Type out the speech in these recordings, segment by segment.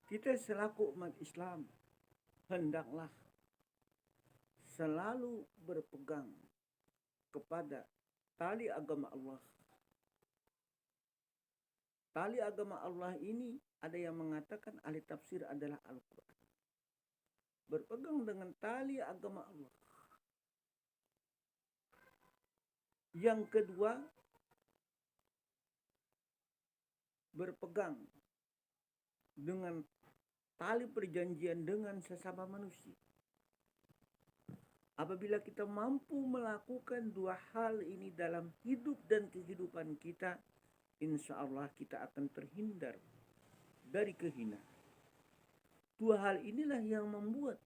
Kita selaku umat Islam hendaklah selalu berpegang kepada tali agama Allah. Tali agama Allah ini ada yang mengatakan ahli tafsir adalah Al-Quran. Berpegang dengan tali agama Allah. Yang kedua, berpegang dengan tali perjanjian dengan sesama manusia. Apabila kita mampu melakukan dua hal ini dalam hidup dan kehidupan kita, insya Allah kita akan terhindar dari kehinaan. Dua hal inilah yang membuat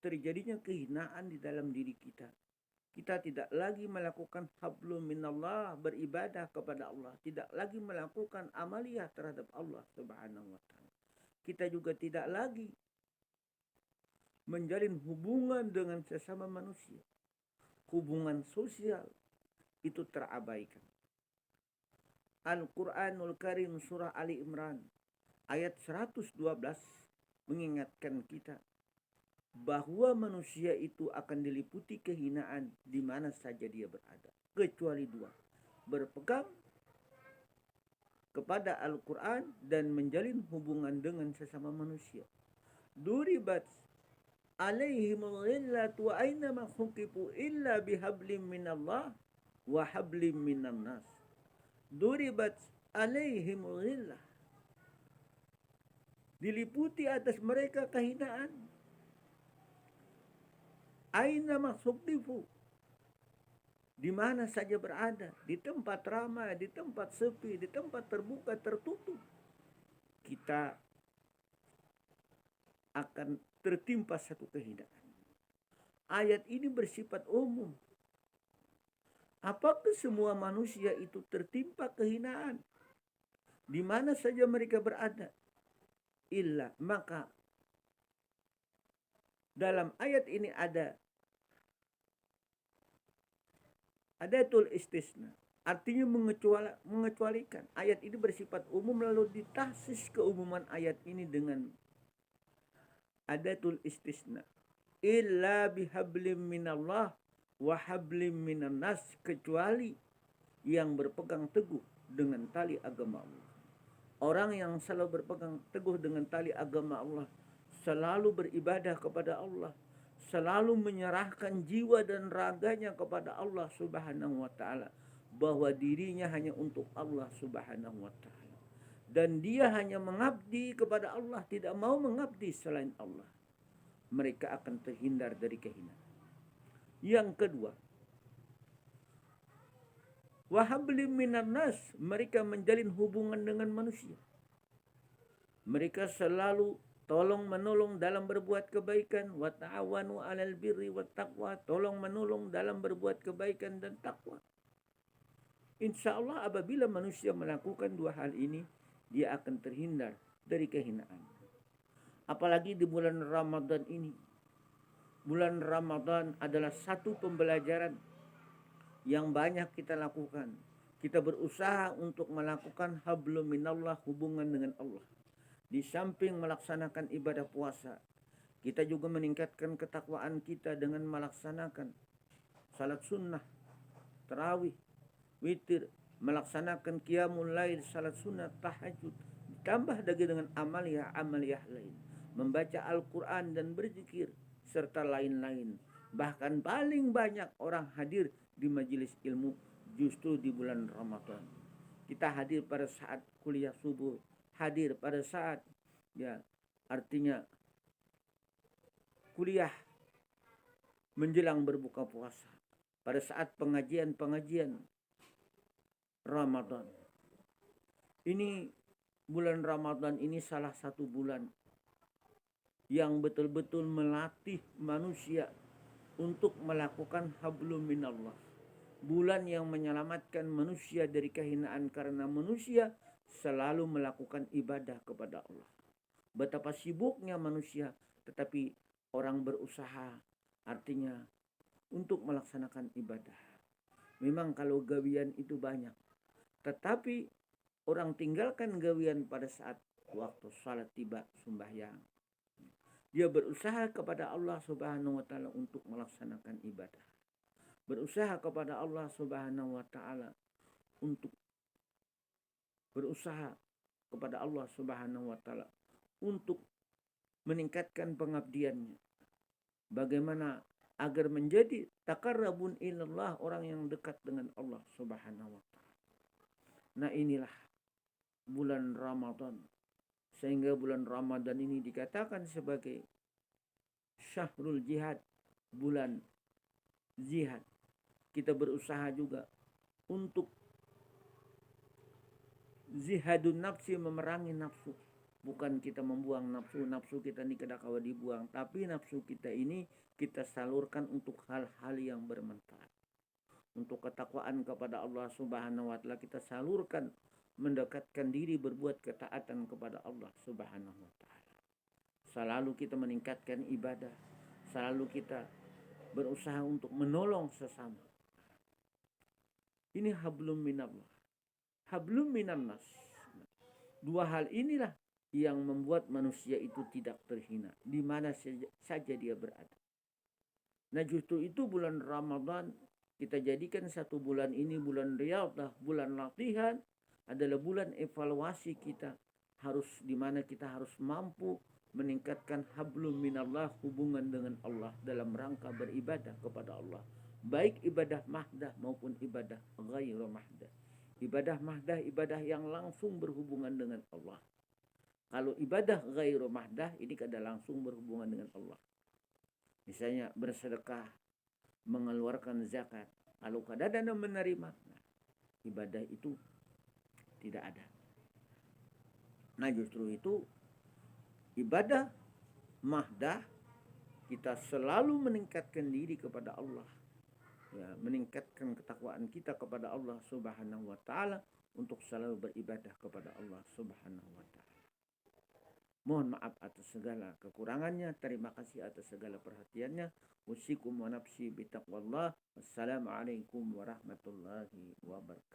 terjadinya kehinaan di dalam diri kita. Kita tidak lagi melakukan hablum minallah, beribadah kepada Allah. Tidak lagi melakukan amaliyah terhadap Allah subhanahu wa ta'ala. Kita juga tidak lagi menjalin hubungan dengan sesama manusia. Hubungan sosial itu terabaikan. Al-Quranul Karim surah Ali Imran ayat 112 mengingatkan kita bahwa manusia itu akan diliputi kehinaan di mana saja dia berada. Kecuali dua, berpegang kepada Al-Quran dan menjalin hubungan dengan sesama manusia. Duribat alaihimul ghillatu wa aynama khuqifu illa bihablim minallah wa hablim minan nas. Duribat alaihimul ghillah, diliputi atas mereka kehinaan. Aina maksuddifu, di mana saja berada, di tempat ramai, di tempat sepi, di tempat terbuka, tertutup, kita akan tertimpa satu kehinaan. Ayat ini bersifat umum. Apakah semua manusia itu tertimpa kehinaan di mana saja mereka berada? Illa, maka dalam ayat ini ada adatul istisna, artinya mengecualikan. Ayat ini bersifat umum lalu ditahsis keumuman ayat ini dengan adatul istisna. Illa bihablim minallah wa hablim minan nas, kecuali yang berpegang teguh dengan tali agama Allah. Orang yang selalu berpegang teguh dengan tali agama Allah, selalu beribadah kepada Allah, selalu menyerahkan jiwa dan raganya kepada Allah subhanahu wa ta'ala, bahwa dirinya hanya untuk Allah subhanahu wa ta'ala, dan dia hanya mengabdi kepada Allah, tidak mau mengabdi selain Allah, mereka akan terhindar dari kehinaan. Yang kedua, wahablim minan nas, mereka menjalin hubungan dengan manusia. Mereka selalu tolong menolong dalam berbuat kebaikan. Wa ta'awanu 'alal birri wat taqwa, tolong menolong dalam berbuat kebaikan dan takwa. Insya Allah apabila manusia melakukan dua hal ini, dia akan terhindar dari kehinaan. Apalagi di bulan Ramadan ini. Bulan Ramadan adalah satu pembelajaran yang banyak kita lakukan. Kita berusaha untuk melakukan hablum minallah, hubungan dengan Allah. Di samping melaksanakan ibadah puasa, kita juga meningkatkan ketakwaan kita dengan melaksanakan salat sunnah, tarawih, witir, melaksanakan qiyamul lail, salat sunnah, tahajud, ditambah lagi dengan amaliyah lain, membaca Al-Quran dan berzikir, serta lain-lain. Bahkan paling banyak orang hadir di majelis ilmu justru di bulan Ramadan. Kita hadir pada saat kuliah subuh, hadir pada saat artinya kuliah menjelang berbuka puasa, pada saat pengajian Ramadan. Ini bulan Ramadan ini salah satu bulan yang betul-betul melatih manusia untuk melakukan hablum minallah. Bulan yang menyelamatkan manusia dari kehinaan karena manusia selalu melakukan ibadah kepada Allah. Betapa sibuknya manusia, tetapi orang berusaha, artinya untuk melaksanakan ibadah. Memang kalau gawian itu banyak, tetapi orang tinggalkan gawian pada saat waktu salat tiba sembahyang. Dia berusaha kepada Allah Subhanahu wa taala untuk melaksanakan ibadah. Berusaha kepada Allah Subhanahu wa taala untuk berusaha kepada Allah Subhanahu wa taala untuk meningkatkan pengabdiannya. Bagaimana agar menjadi taqarrabun ilallah, orang yang dekat dengan Allah Subhanahu wa taala. Nah, inilah bulan Ramadan. Sehingga bulan Ramadan ini dikatakan sebagai syahrul jihad, bulan jihad. Kita berusaha juga untuk zihadun nafsi, memerangi nafsu. Bukan kita membuang nafsu kita ini kedakawa dibuang, tapi nafsu kita ini kita salurkan untuk hal-hal yang bermanfaat. Untuk ketakwaan kepada Allah Subhanahu wa taala kita salurkan, mendekatkan diri berbuat ketaatan kepada Allah Subhanahu wa taala. Selalu kita meningkatkan ibadah, selalu kita berusaha untuk menolong sesama. Ini hablum minallah, hablum minannas. Dua hal inilah yang membuat manusia itu tidak terhina di mana saja dia berada. Nah, justru itu bulan Ramadan kita jadikan satu bulan ini bulan riyadhah, bulan latihan, adalah bulan evaluasi kita, harus di mana kita harus mampu meningkatkan hablum minallah, hubungan dengan Allah dalam rangka beribadah kepada Allah, baik ibadah mahdah maupun ibadah ghairu mahdah. Ibadah mahdah, ibadah yang langsung berhubungan dengan Allah. Kalau ibadah ghairu mahdah ini kada langsung berhubungan dengan Allah. Misalnya bersedekah, mengeluarkan zakat, kalau kada ada menerima, nah, ibadah itu tidak ada. Nah, justru itu ibadah mahdah kita selalu meningkatkan diri kepada Allah, ya, meningkatkan ketakwaan kita kepada Allah Subhanahu wa taala untuk selalu beribadah kepada Allah Subhanahu wa taala. Mohon maaf atas segala kekurangannya. Terima kasih atas segala perhatiannya. Usikum wa nafsi bitaqwallah. Wassalamualaikum warahmatullahi wabarakatuh.